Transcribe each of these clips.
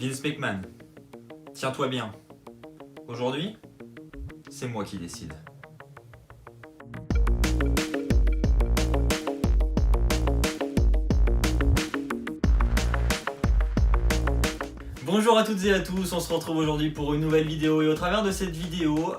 Vince McMahon, tiens-toi bien. Aujourd'hui, c'est moi qui décide. Bonjour à toutes et à tous, on se retrouve aujourd'hui pour une nouvelle vidéo et au travers de cette vidéo,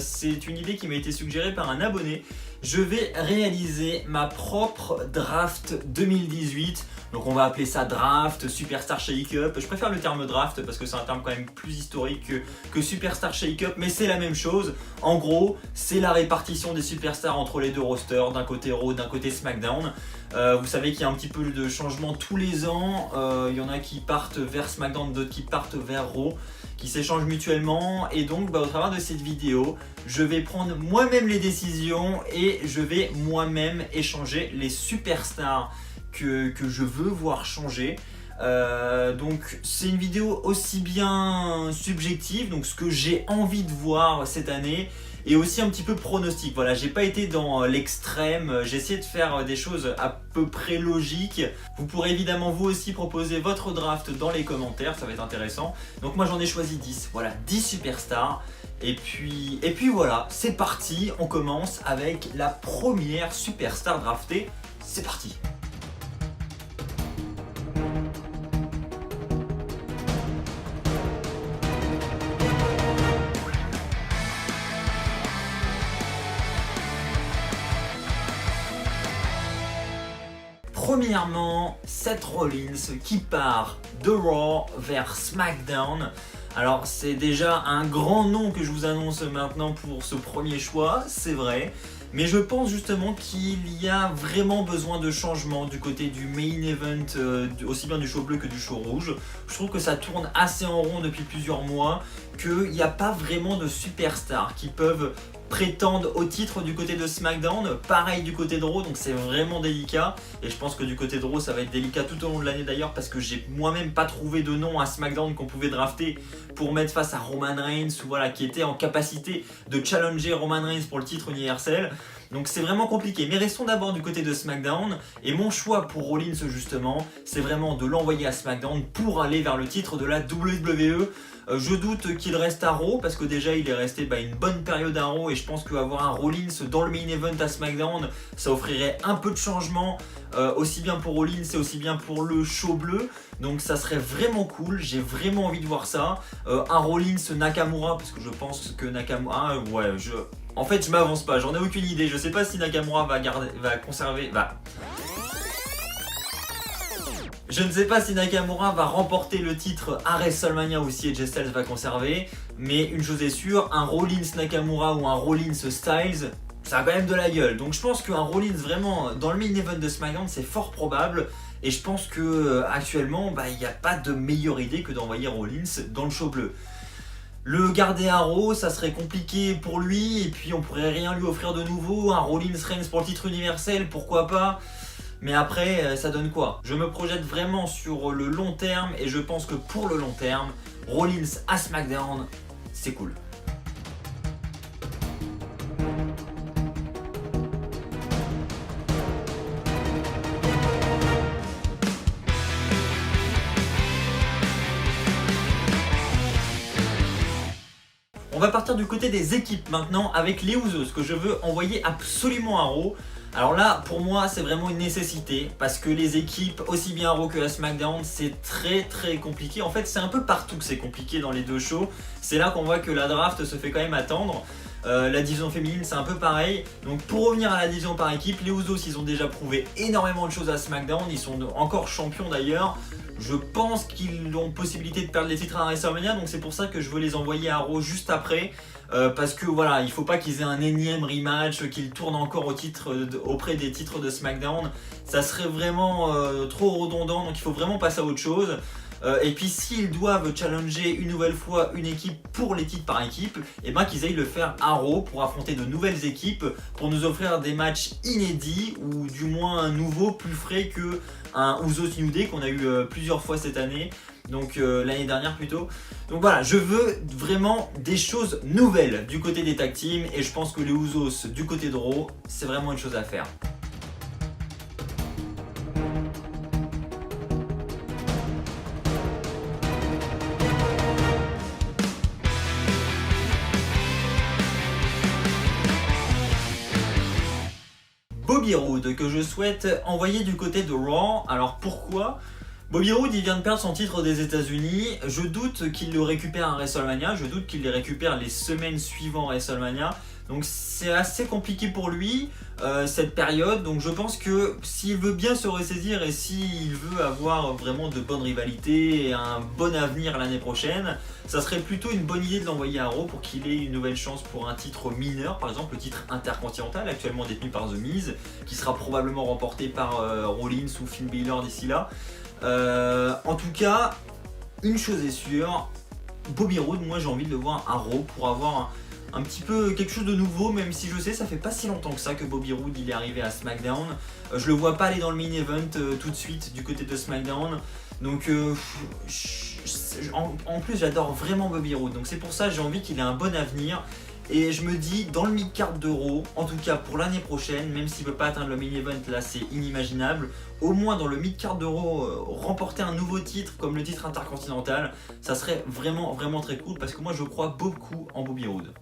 c'est une idée qui m'a été suggérée par un abonné. Je vais réaliser ma propre draft 2018, donc on va appeler ça draft, Superstar Shake-Up. Je préfère le terme draft parce que c'est un terme quand même plus historique que Superstar Shake-Up, mais c'est la même chose. En gros, c'est la répartition des superstars entre les deux rosters, d'un côté Raw, d'un côté SmackDown. Vous savez qu'il y a un petit peu de changement tous les ans, il y en a qui partent vers SmackDown, d'autres qui partent vers Raw, qui s'échangent mutuellement, et donc au travers de cette vidéo, je vais prendre moi-même les décisions et je vais moi-même échanger les superstars que je veux voir changer. Donc c'est une vidéo aussi bien subjective, donc ce que j'ai envie de voir cette année, et aussi un petit peu pronostic. Voilà, j'ai pas été dans l'extrême, j'ai essayé de faire des choses à peu près logiques. Vous pourrez évidemment vous aussi proposer votre draft dans les commentaires, ça va être intéressant. Donc moi j'en ai choisi 10, voilà, 10 superstars. Et puis voilà, c'est parti, on commence avec la première superstar draftée, c'est parti. Premièrement, Seth Rollins qui part de Raw vers SmackDown. Alors c'est déjà un grand nom que je vous annonce maintenant pour ce premier choix, c'est vrai. Mais je pense justement qu'il y a vraiment besoin de changement du côté du main event, aussi bien du show bleu que du show rouge. Je trouve que ça tourne assez en rond depuis plusieurs mois, qu'il n'y a pas vraiment de superstars qui peuvent prétendent au titre du côté de SmackDown, pareil du côté de Raw, donc c'est vraiment délicat, et je pense que du côté de Raw ça va être délicat tout au long de l'année d'ailleurs, parce que j'ai moi-même pas trouvé de nom à SmackDown qu'on pouvait drafter pour mettre face à Roman Reigns, ou voilà, qui était en capacité de challenger Roman Reigns pour le titre universel. Donc c'est vraiment compliqué, mais restons d'abord du côté de SmackDown, et mon choix pour Rollins justement, c'est vraiment de l'envoyer à SmackDown pour aller vers le titre de la WWE. Je doute qu'il reste à Raw, parce que déjà il est resté une bonne période à Raw, et je pense qu'avoir un Rollins dans le main event à SmackDown, ça offrirait un peu de changement, aussi bien pour Rollins et aussi bien pour le show bleu. Donc ça serait vraiment cool, j'ai vraiment envie de voir ça. Un Rollins Nakamura, parce que je pense que Nakamura, en fait je m'avance pas, j'en ai aucune idée, je sais pas si Nakamura Je ne sais pas si Nakamura va remporter le titre à WrestleMania ou si AJ Styles va conserver, mais une chose est sûre, un Rollins Nakamura ou un Rollins Styles, ça a quand même de la gueule. Donc je pense qu'un Rollins vraiment dans le main event de SmackDown, c'est fort probable, et je pense que actuellement, il n'y a pas de meilleure idée que d'envoyer Rollins dans le show bleu. Le garder à Raw, ça serait compliqué pour lui, et puis on pourrait rien lui offrir de nouveau. Un Rollins Reigns pour le titre universel, pourquoi pas? Mais après, ça donne quoi? Je me projette vraiment sur le long terme, et je pense que pour le long terme, Rollins à SmackDown, c'est cool. On va partir du côté des équipes maintenant avec les Usos que je veux envoyer absolument à Raw. Alors là, pour moi, c'est vraiment une nécessité parce que les équipes, aussi bien à Raw que à SmackDown, c'est très compliqué. En fait, c'est un peu partout que c'est compliqué dans les deux shows. C'est là qu'on voit que la draft se fait quand même attendre. La division féminine, c'est un peu pareil. Donc pour revenir à la division par équipe, les Usos, ils ont déjà prouvé énormément de choses à SmackDown. Ils sont encore champions d'ailleurs. Je pense qu'ils ont possibilité de perdre les titres à WrestleMania, donc c'est pour ça que je veux les envoyer à Raw juste après. Parce que voilà, il faut pas qu'ils aient un énième rematch, qu'ils tournent encore auprès des titres de SmackDown. Ça serait vraiment trop redondant, donc il faut vraiment passer à autre chose. Et puis s'ils doivent challenger une nouvelle fois une équipe pour les titres par équipe, et qu'ils aillent le faire à Raw pour affronter de nouvelles équipes, pour nous offrir des matchs inédits, ou du moins nouveaux, plus frais que un Usos New Day qu'on a eu plusieurs fois cette année, donc l'année dernière plutôt. Donc voilà, je veux vraiment des choses nouvelles du côté des tag teams, et je pense que les Usos du côté de Raw, c'est vraiment une chose à faire. Bobby Roode que je souhaite envoyer du côté de Raw. Alors pourquoi ? Bobby Roode, il vient de perdre son titre des États-Unis. Je doute qu'il le récupère à WrestleMania. Je doute qu'il les récupère les semaines suivant WrestleMania. Donc c'est assez compliqué pour lui cette période. Donc je pense que s'il veut bien se ressaisir et s'il veut avoir vraiment de bonnes rivalités et un bon avenir l'année prochaine, ça serait plutôt une bonne idée de l'envoyer à Raw pour qu'il ait une nouvelle chance pour un titre mineur, par exemple le titre intercontinental actuellement détenu par The Miz, qui sera probablement remporté par Rollins ou Finn Balor d'ici là. En tout cas, une chose est sûre, Bobby Roode, moi j'ai envie de le voir à Raw pour avoir un petit peu quelque chose de nouveau, même si je sais ça fait pas si longtemps que ça que Bobby Roode il est arrivé à SmackDown. Je le vois pas aller dans le main event tout de suite du côté de SmackDown. Donc en plus j'adore vraiment Bobby Roode, donc c'est pour ça que j'ai envie qu'il ait un bon avenir. Et je me dis, dans le mid-card de Raw, en tout cas pour l'année prochaine, même s'il ne peut pas atteindre le main event, là c'est inimaginable, au moins dans le mid-card de Raw, remporter un nouveau titre comme le titre intercontinental, ça serait vraiment très cool parce que moi je crois beaucoup en Bobby Roode.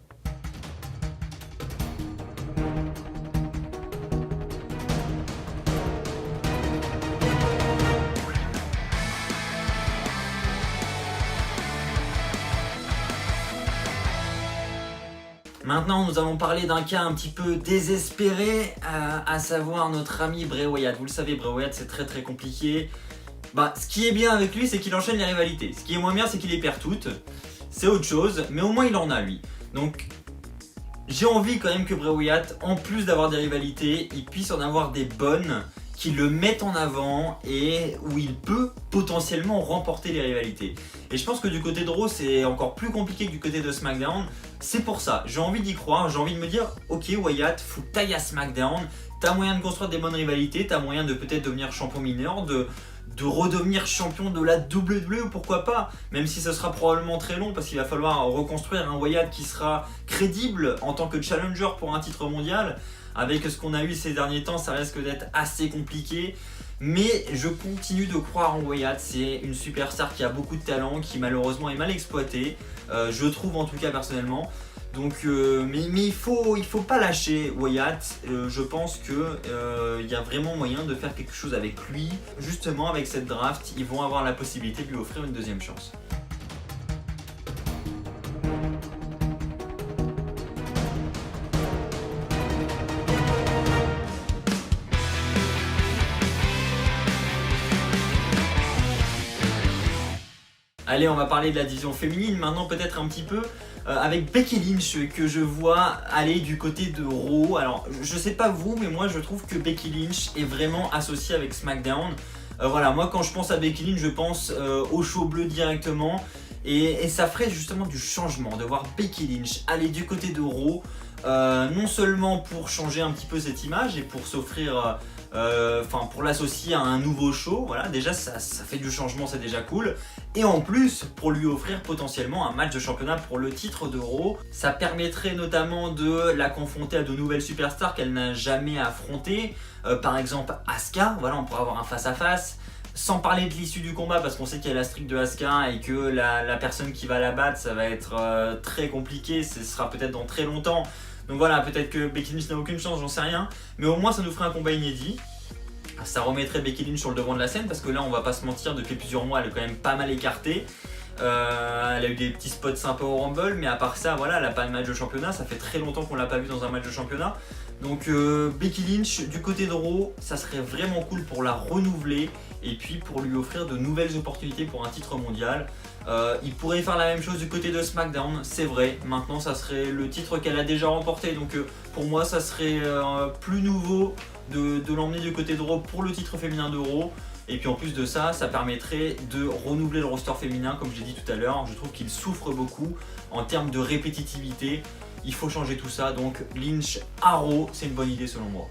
Maintenant, nous allons parler d'un cas un petit peu désespéré, à savoir notre ami Bray Wyatt. Vous le savez, Bray Wyatt, c'est très compliqué. Ce qui est bien avec lui, c'est qu'il enchaîne les rivalités. Ce qui est moins bien, c'est qu'il les perd toutes. C'est autre chose, mais au moins il en a, lui. Donc, j'ai envie quand même que Bray Wyatt, en plus d'avoir des rivalités, il puisse en avoir des bonnes qui le mettent en avant et où il peut potentiellement remporter les rivalités. Et je pense que du côté de Raw, c'est encore plus compliqué que du côté de SmackDown. C'est pour ça, j'ai envie d'y croire, j'ai envie de me dire, ok Wyatt, faut que t'ailles à SmackDown, t'as moyen de construire des bonnes rivalités, t'as moyen de peut-être devenir champion mineur, de redevenir champion de la WWE, pourquoi pas, même si ce sera probablement très long parce qu'il va falloir reconstruire un Wyatt qui sera crédible en tant que challenger pour un titre mondial. Avec ce qu'on a eu ces derniers temps, ça risque d'être assez compliqué. Mais je continue de croire en Wyatt, c'est une superstar qui a beaucoup de talent, qui malheureusement est mal exploitée, je trouve en tout cas personnellement. Donc, mais il faut pas lâcher Wyatt, je pense qu'il y a vraiment moyen de faire quelque chose avec lui. Justement avec cette draft, ils vont avoir la possibilité de lui offrir une deuxième chance. Allez, on va parler de la division féminine maintenant peut-être un petit peu avec Becky Lynch que je vois aller du côté de Raw. Alors je sais pas vous, mais moi je trouve que Becky Lynch est vraiment associée avec SmackDown. Voilà, moi quand je pense à Becky Lynch, je pense au show bleu directement et ça ferait justement du changement de voir Becky Lynch aller du côté de Raw, non seulement pour changer un petit peu cette image et pour s'offrir pour l'associer à un nouveau show, voilà, déjà ça fait du changement, c'est déjà cool. Et en plus, pour lui offrir potentiellement un match de championnat pour le titre de Raw, ça permettrait notamment de la confronter à de nouvelles superstars qu'elle n'a jamais affrontées. Par exemple Asuka, voilà, on pourrait avoir un face-à-face. Sans parler de l'issue du combat, parce qu'on sait qu'il y a la streak de Asuka et que la personne qui va la battre, ça va être très compliqué, ce sera peut-être dans très longtemps. Donc voilà, peut-être que Becky Lynch n'a aucune chance, j'en sais rien. Mais au moins ça nous ferait un combat inédit. Ça remettrait Becky Lynch sur le devant de la scène parce que là on va pas se mentir, depuis plusieurs mois elle est quand même pas mal écartée. Elle a eu des petits spots sympas au Rumble, mais à part ça, voilà, elle n'a pas de match de championnat. Ça fait très longtemps qu'on l'a pas vu dans un match de championnat. Donc Becky Lynch du côté de Raw, ça serait vraiment cool pour la renouveler et puis pour lui offrir de nouvelles opportunités pour un titre mondial. Il pourrait faire la même chose du côté de SmackDown, c'est vrai. Maintenant ça serait le titre qu'elle a déjà remporté, donc pour moi ça serait plus nouveau de l'emmener du côté de Raw pour le titre féminin de Raw. Et puis en plus de ça, ça permettrait de renouveler le roster féminin, comme j'ai dit tout à l'heure. Je trouve qu'il souffre beaucoup en termes de répétitivité. Il faut changer tout ça, donc Lynch à Raw, c'est une bonne idée selon moi.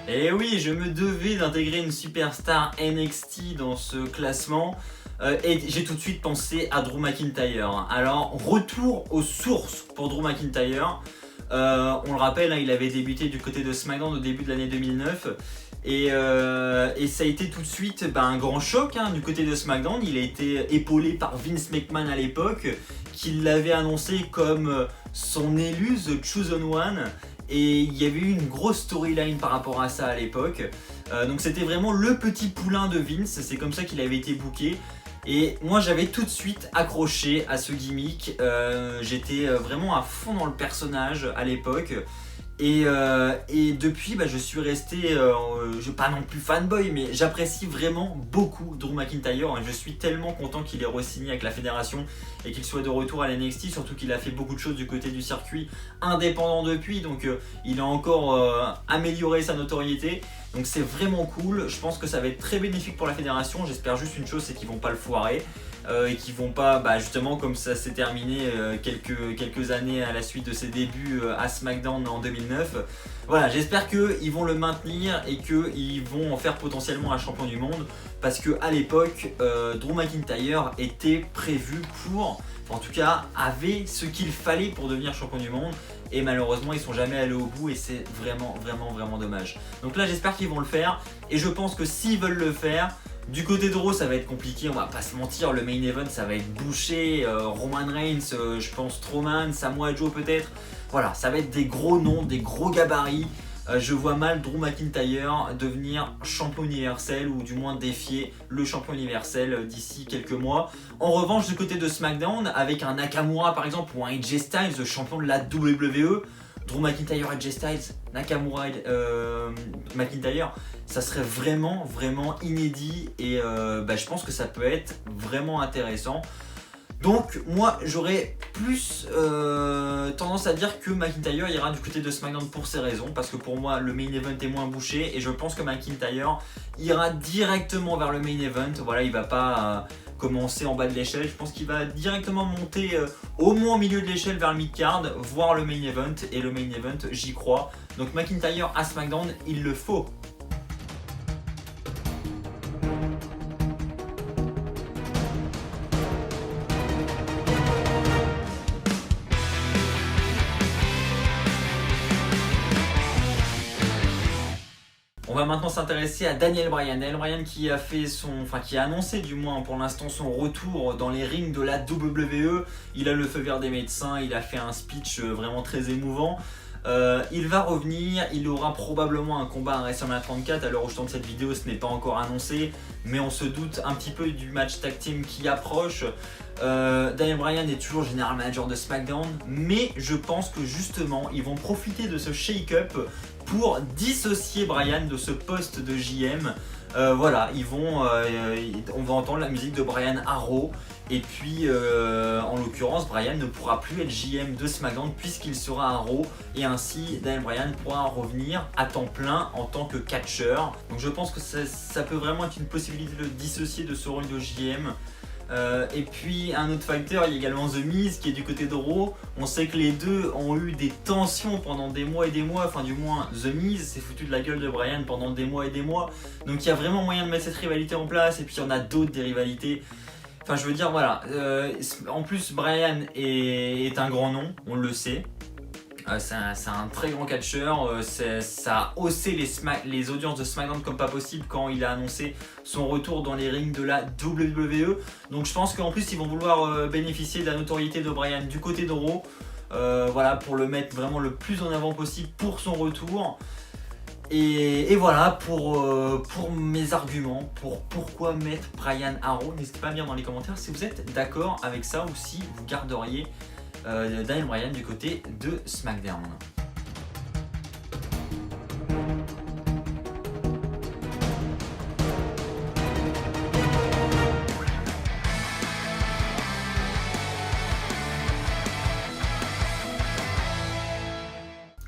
Et oui, je me devais d'intégrer une superstar NXT dans ce classement et j'ai tout de suite pensé à Drew McIntyre. Alors, retour aux sources pour Drew McIntyre. On le rappelle, hein, il avait débuté du côté de SmackDown au début de l'année 2009 Et ça a été tout de suite un grand choc hein, du côté de SmackDown. Il a été épaulé par Vince McMahon à l'époque, qui l'avait annoncé comme son élu, The Chosen One. Et il y avait eu une grosse storyline par rapport à ça à l'époque. Donc c'était vraiment le petit poulain de Vince, c'est comme ça qu'il avait été booké. Et moi j'avais tout de suite accroché à ce gimmick, j'étais vraiment à fond dans le personnage à l'époque. Et depuis, je suis resté, je pas non plus fanboy, mais j'apprécie vraiment beaucoup Drew McIntyre. Je suis tellement content qu'il ait re-signé avec la fédération et qu'il soit de retour à la NXT, surtout qu'il a fait beaucoup de choses du côté du circuit indépendant depuis, donc il a encore amélioré sa notoriété. Donc c'est vraiment cool, je pense que ça va être très bénéfique pour la fédération. J'espère juste une chose, c'est qu'ils vont pas le foirer. Et qui vont pas, justement comme ça s'est terminé quelques années à la suite de ses débuts à SmackDown en 2009. Voilà, j'espère qu'ils vont le maintenir et qu'ils vont en faire potentiellement un champion du monde, parce qu'à l'époque, Drew McIntyre était prévu pour, en tout cas avait ce qu'il fallait pour devenir champion du monde. Et malheureusement ils sont jamais allés au bout et c'est vraiment dommage. Donc là j'espère qu'ils vont le faire, et je pense que s'ils veulent le faire, du côté de Raw ça va être compliqué, on va pas se mentir, le main event ça va être bouché, Roman Reigns, je pense Strowman, Samoa Joe peut-être, voilà, ça va être des gros noms, des gros gabarits. Je vois mal Drew McIntyre devenir champion universel, ou du moins défier le champion universel d'ici quelques mois. En revanche, du côté de SmackDown, avec un Nakamura par exemple ou un AJ Styles, le champion de la WWE, Drew McIntyre, AJ Styles, Nakamura, McIntyre, ça serait vraiment inédit, et je pense que ça peut être vraiment intéressant. Donc moi j'aurais plus tendance à dire que McIntyre ira du côté de SmackDown pour ces raisons, parce que pour moi le main event est moins bouché, et je pense que McIntyre ira directement vers le main event. Voilà, il va pas commencer en bas de l'échelle, je pense qu'il va directement monter au moins au milieu de l'échelle vers le mid-card, voire le main event, et le main event j'y crois. Donc McIntyre à SmackDown, il le faut. On va maintenant s'intéresser à Daniel Bryan. Daniel Bryan qui a annoncé du moins pour l'instant son retour dans les rings de la WWE. Il a le feu vert des médecins, il a fait un speech vraiment très émouvant. Il va revenir, il aura probablement un combat à WrestleMania 34. À l'heure où je tourne cette vidéo, ce n'est pas encore annoncé, mais on se doute un petit peu du match tag team qui approche. Daniel Bryan est toujours General Manager de SmackDown, mais je pense que justement ils vont profiter de ce shake-up pour dissocier Bryan de ce poste de JM. Voilà, on va entendre la musique de Bryan à Raw, et puis en l'occurrence Bryan ne pourra plus être JM de SmackDown puisqu'il sera à Raw, et ainsi Daniel Bryan pourra revenir à temps plein en tant que catcheur. Donc je pense que ça peut vraiment être une possibilité de le dissocier de ce rôle de JM. Et puis un autre facteur, il y a également The Miz qui est du côté de Raw. On sait que les deux ont eu des tensions pendant des mois et des mois, enfin du moins The Miz s'est foutu de la gueule de Bryan pendant des mois et des mois. Donc il y a vraiment moyen de mettre cette rivalité en place, et puis il y en a d'autres des rivalités. Enfin je veux dire voilà, en plus Bryan est un grand nom, on le sait. C'est un très grand catcheur, ça a haussé les audiences de SmackDown comme pas possible quand il a annoncé son retour dans les rings de la WWE. Donc je pense qu'en plus ils vont vouloir bénéficier de la notoriété de Bryan du côté de Raw, voilà, pour le mettre vraiment le plus en avant possible pour son retour. Et voilà pour mes arguments pour pourquoi mettre Bryan à Raw. N'hésitez pas à me dire dans les commentaires si vous êtes d'accord avec ça, ou si vous garderiez Daniel Bryan du côté de SmackDown.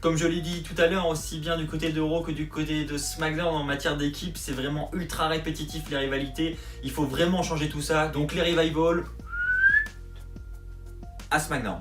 Comme je l'ai dit tout à l'heure, aussi bien du côté de Raw que du côté de SmackDown en matière d'équipe, c'est vraiment ultra répétitif les rivalités. Il faut vraiment changer tout ça. Donc les revivals à SmackDown.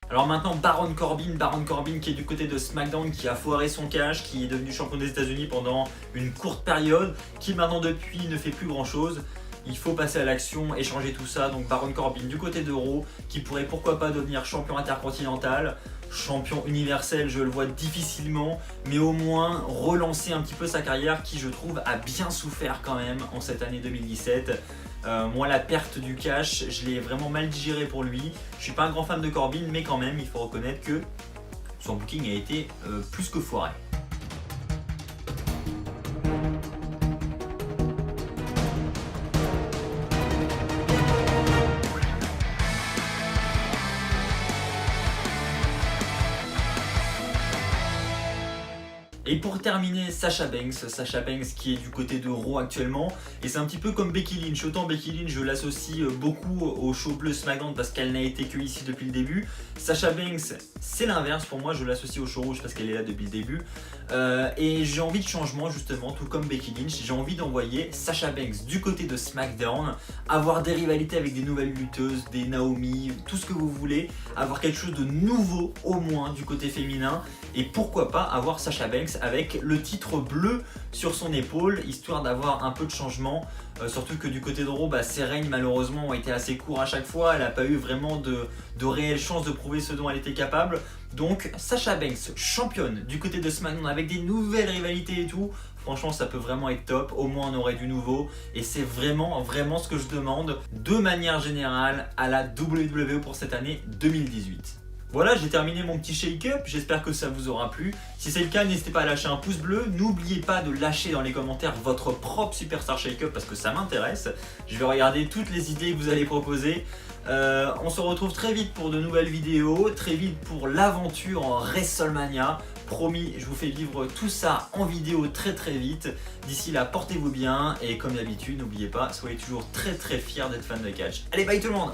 Alors maintenant Baron Corbin qui est du côté de SmackDown, qui a foiré son cash, qui est devenu champion des États-Unis pendant une courte période, qui maintenant depuis ne fait plus grand chose. Il faut passer à l'action et changer tout ça. Donc Baron Corbin du côté de Raw, qui pourrait pourquoi pas devenir champion intercontinental, champion universel, je le vois difficilement, mais au moins relancer un petit peu sa carrière qui je trouve a bien souffert quand même en cette année 2017. Moi la perte du cash, je l'ai vraiment mal digéré pour lui. Je suis pas un grand fan de Corbin, mais quand même il faut reconnaître que son booking a été plus que foiré. Et pour terminer, Sasha Banks qui est du côté de Raw actuellement, et c'est un petit peu comme Becky Lynch. Autant Becky Lynch je l'associe beaucoup au show bleu SmackDown parce qu'elle n'a été que ici depuis le début. Sasha Banks c'est l'inverse, pour moi je l'associe au show rouge parce qu'elle est là depuis le début. Et j'ai envie de changement justement, tout comme Becky Lynch, j'ai envie d'envoyer Sasha Banks du côté de SmackDown, avoir des rivalités avec des nouvelles lutteuses, des Naomi, tout ce que vous voulez, avoir quelque chose de nouveau au moins du côté féminin, et pourquoi pas avoir Sasha Banks avec le titre bleu sur son épaule, histoire d'avoir un peu de changement. Surtout que du côté de Raw, ses règnes malheureusement ont été assez courts à chaque fois, elle n'a pas eu vraiment de réelles chances de prouver ce dont elle était capable. Donc Sasha Banks, championne du côté de SmackDown avec des nouvelles rivalités et tout, franchement ça peut vraiment être top, au moins on aurait du nouveau, et c'est vraiment ce que je demande de manière générale à la WWE pour cette année 2018. Voilà, j'ai terminé mon petit shake-up, j'espère que ça vous aura plu. Si c'est le cas, n'hésitez pas à lâcher un pouce bleu. N'oubliez pas de lâcher dans les commentaires votre propre Superstar Shake-up parce que ça m'intéresse. Je vais regarder toutes les idées que vous allez proposer. On se retrouve très vite pour de nouvelles vidéos, très vite pour l'aventure en WrestleMania. Promis, je vous fais vivre tout ça en vidéo très vite. D'ici là, portez-vous bien et comme d'habitude, n'oubliez pas, soyez toujours très fiers d'être fan de catch. Allez, bye tout le monde!